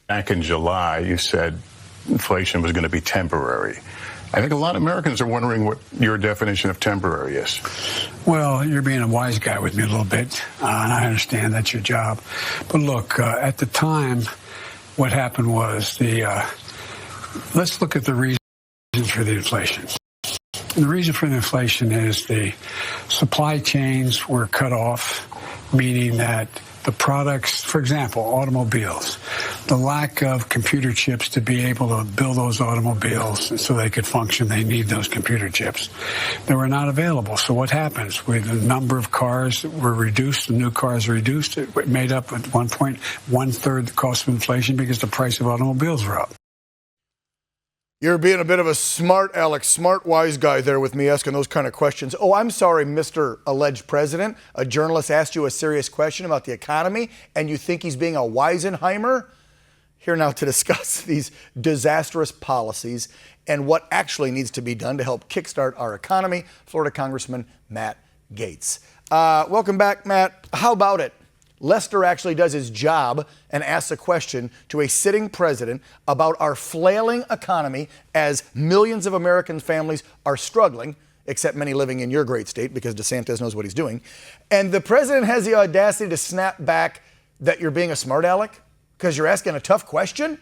back in July, you said inflation was going to be temporary. I think a lot of Americans are wondering what your definition of temporary is. Well, you're being a wise guy with me a little bit, and I understand that's your job. But look, at the time, what happened was let's look at the reasons for the inflation. And the reason for the inflation is the supply chains were cut off, meaning that the products, for example, automobiles, the lack of computer chips to be able to build those automobiles so they could function, they need those computer chips. They were not available. So what happens? With the number of cars were reduced, the new cars reduced, it made up at one point 1/3 the cost of inflation because the price of automobiles were up. You're being a bit of a smart wise guy there with me asking those kind of questions. Oh, I'm sorry, Mr. Alleged President. A journalist asked you a serious question about the economy, and you think he's being a Weisenheimer? Here now to discuss these disastrous policies and what actually needs to be done to help kickstart our economy, Florida Congressman Matt Gaetz. Welcome back, Matt. How about it? Lester actually does his job and asks a question to a sitting president about our flailing economy as millions of American families are struggling, except many living in your great state because DeSantis knows what he's doing. And the president has the audacity to snap back that you're being a smart aleck because you're asking a tough question?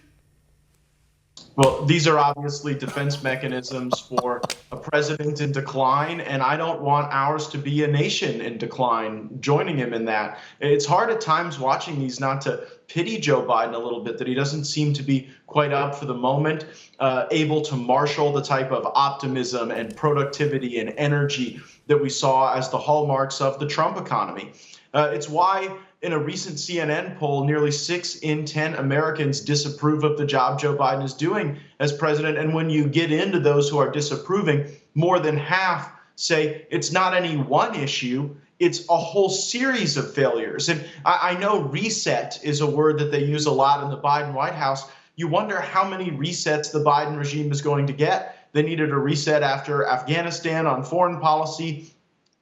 Well, these are obviously defense mechanisms for a president in decline, and I don't want ours to be a nation in decline, joining him in that. It's hard at times watching these not to pity Joe Biden a little bit, that he doesn't seem to be quite up for the moment, able to marshal the type of optimism and productivity and energy that we saw as the hallmarks of the Trump economy. It's why in a recent CNN poll, nearly 6 in 10 Americans disapprove of the job Joe Biden is doing as president. And when you get into those who are disapproving, more than half say it's not any one issue, it's a whole series of failures. And I know reset is a word that they use a lot in the Biden White House. You wonder how many resets the Biden regime is going to get. They needed a reset after Afghanistan on foreign policy.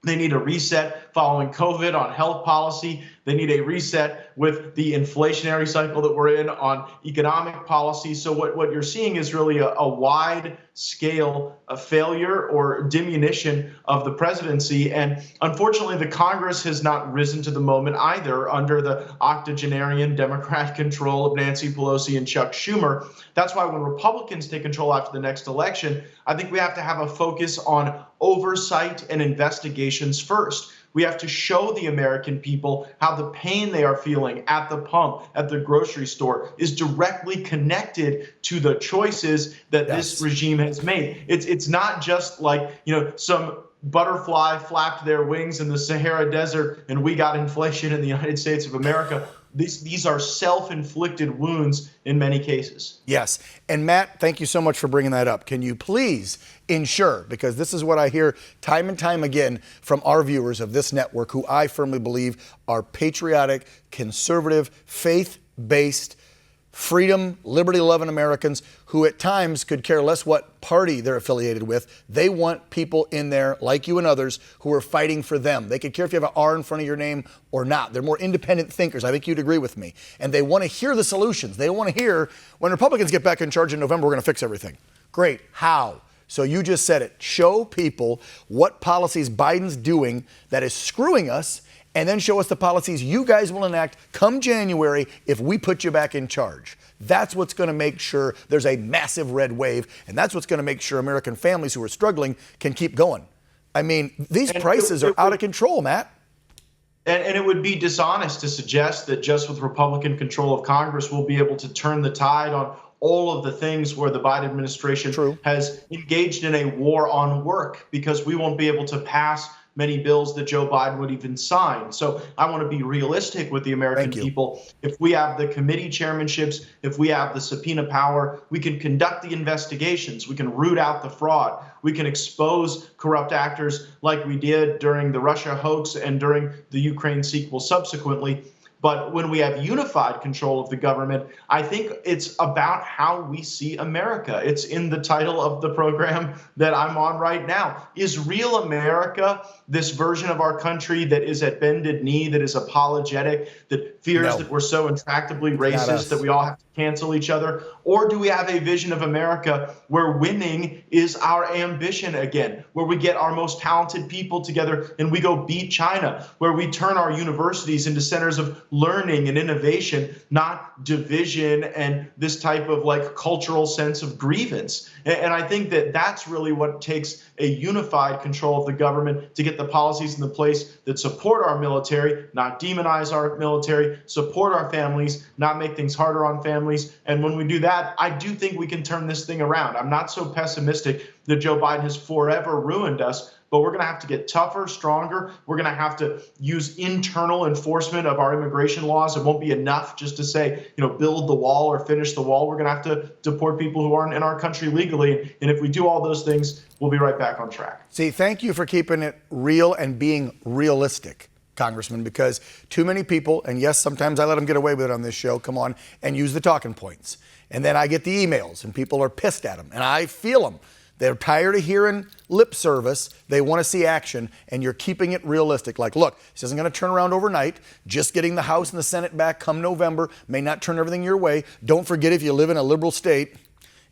They need a reset following COVID on health policy. They need a reset with the inflationary cycle that we're in on economic policy. So what you're seeing is really a wide scale of failure or diminution of the presidency. And unfortunately, the Congress has not risen to the moment either under the octogenarian Democrat control of Nancy Pelosi and Chuck Schumer. That's why when Republicans take control after the next election, I think we have to have a focus on oversight and investigations first. We have to show the American people how the pain they are feeling at the pump, at the grocery store, is directly connected to the choices that this regime has made. It's not just like, some butterfly flapped their wings in the Sahara Desert and we got inflation in the United States of America. These are self-inflicted wounds in many cases. Yes. And Matt, thank you so much for bringing that up. Can you please ensure, because this is what I hear time and time again from our viewers of this network, who I firmly believe are patriotic, conservative, faith-based, freedom, liberty-loving Americans who at times could care less what party they're affiliated with. They want people in there like you and others who are fighting for them. They could care if you have an R in front of your name or not. They're more independent thinkers. I think you'd agree with me. And they want to hear the solutions. They want to hear when Republicans get back in charge in November, we're going to fix everything. Great. How? So you just said it. Show people what policies Biden's doing that is screwing us, and then show us the policies you guys will enact come January if we put you back in charge. That's what's going to make sure there's a massive red wave, and that's what's going to make sure American families who are struggling can keep going. I mean, these prices are out of control, Matt. And it would be dishonest to suggest that just with Republican control of Congress, we'll be able to turn the tide on all of the things where the Biden administration has engaged in a war on work, because we won't be able to pass many bills that Joe Biden would even sign. So I want to be realistic with the American people. If we have the committee chairmanships, if we have the subpoena power, we can conduct the investigations. We can root out the fraud. We can expose corrupt actors like we did during the Russia hoax and during the Ukraine sequel subsequently. But when we have unified control of the government, I think it's about how we see America. It's in the title of the program that I'm on right now. Is real America this version of our country that is at bended knee, that is apologetic, that fears that we're so intractably racist that we all have to cancel each other? Or do we have a vision of America where winning is our ambition again, where we get our most talented people together and we go beat China, where we turn our universities into centers of learning and innovation, not division and this type of like cultural sense of grievance? And I think that that's really what takes a unified control of the government to get the policies in place that support our military, not demonize our military, support our families, not make things harder on families. And when we do that, I do think we can turn this thing around. I'm not so pessimistic that Joe Biden has forever ruined us, but we're going to have to get tougher, stronger. We're going to have to use internal enforcement of our immigration laws. It won't be enough just to say, build the wall or finish the wall. We're going to have to deport people who aren't in our country legally. And if we do all those things, we'll be right back on track. See, thank you for keeping it real and being realistic, Congressman, because too many people, and yes, sometimes I let them get away with it on this show, come on and use the talking points. And then I get the emails and people are pissed at them and I feel them. They're tired of hearing lip service. They want to see action, and you're keeping it realistic. Like, look, this isn't going to turn around overnight. Just getting the House and the Senate back come November may not turn everything your way. Don't forget, if you live in a liberal state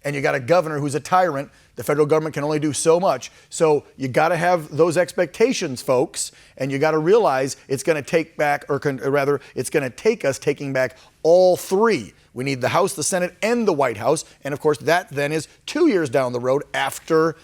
and you got a governor who's a tyrant, the federal government can only do so much. So you got to have those expectations, folks, and you got to realize it's going to take back, or rather, it's going to take us taking back all three. We need the House, the Senate, and the White House. And of course, that then is 2 years down the road after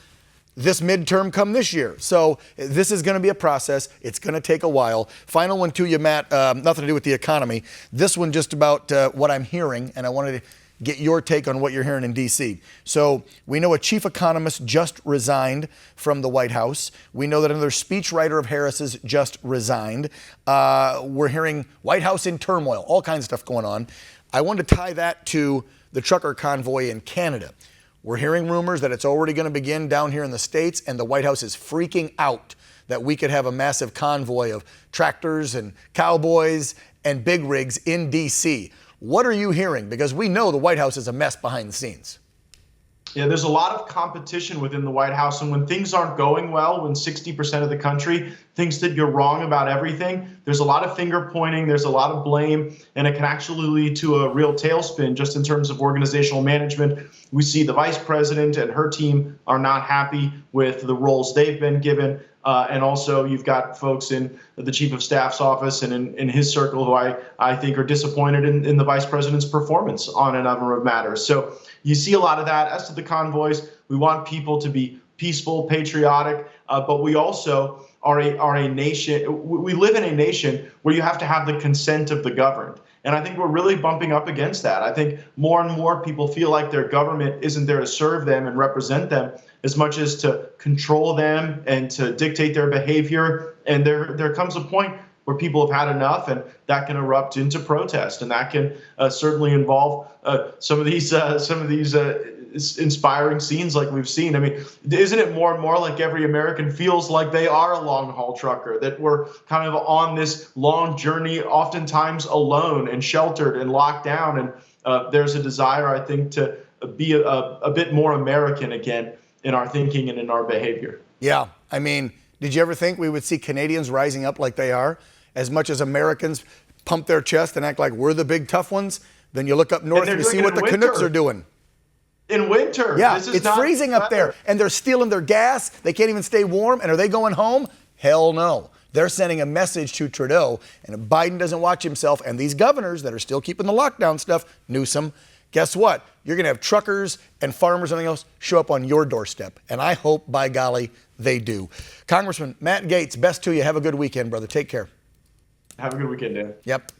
this midterm come this year. So this is going to be a process. It's going to take a while. Final one to you, Matt, nothing to do with the economy. This one just about what I'm hearing, and I wanted to get your take on what you're hearing in D.C. So we know a chief economist just resigned from the White House. We know that another speechwriter of Harris's just resigned. We're hearing White House in turmoil, all kinds of stuff going on. I wanted to tie that to the trucker convoy in Canada. We're hearing rumors that it's already going to begin down here in the States, and the White House is freaking out that we could have a massive convoy of tractors and cowboys and big rigs in D.C. What are you hearing? Because we know the White House is a mess behind the scenes. Yeah, there's a lot of competition within the White House. And when things aren't going well, when 60% of the country thinks that you're wrong about everything, there's a lot of finger pointing, there's a lot of blame, and it can actually lead to a real tailspin just in terms of organizational management. We see the vice president and her team are not happy with the roles they've been given. And also you've got folks in the chief of staff's office and in his circle who I think are disappointed in the vice president's performance on a number of matters. So you see a lot of that. As to the convoys, we want people to be peaceful, patriotic, but we also are a nation. We live in a nation where you have to have the consent of the governed. And I think we're really bumping up against that. I think more and more people feel like their government isn't there to serve them and represent them as much as to control them and to dictate their behavior. And there comes a point where people have had enough, and that can erupt into protest, and that can certainly involve some of these inspiring scenes like we've seen. I mean, isn't it more and more like every American feels like they are a long-haul trucker, that we're kind of on this long journey, oftentimes alone and sheltered and locked down, and there's a desire, I think, to be a bit more American again in our thinking and in our behavior. Yeah, I mean, did you ever think we would see Canadians rising up like they are? As much as Americans pump their chest and act like we're the big tough ones, then you look up north and you see what the Canucks are doing. In winter. Yeah, it's freezing up there, and they're stealing their gas. They can't even stay warm. And are they going home? Hell no. They're sending a message to Trudeau, and if Biden doesn't watch himself, and these governors that are still keeping the lockdown stuff, Newsom, guess what? You're going to have truckers and farmers and everything else show up on your doorstep. And I hope, by golly, they do. Congressman Matt Gaetz, best to you. Have a good weekend, brother. Take care. Have a good weekend, Dan. Yep.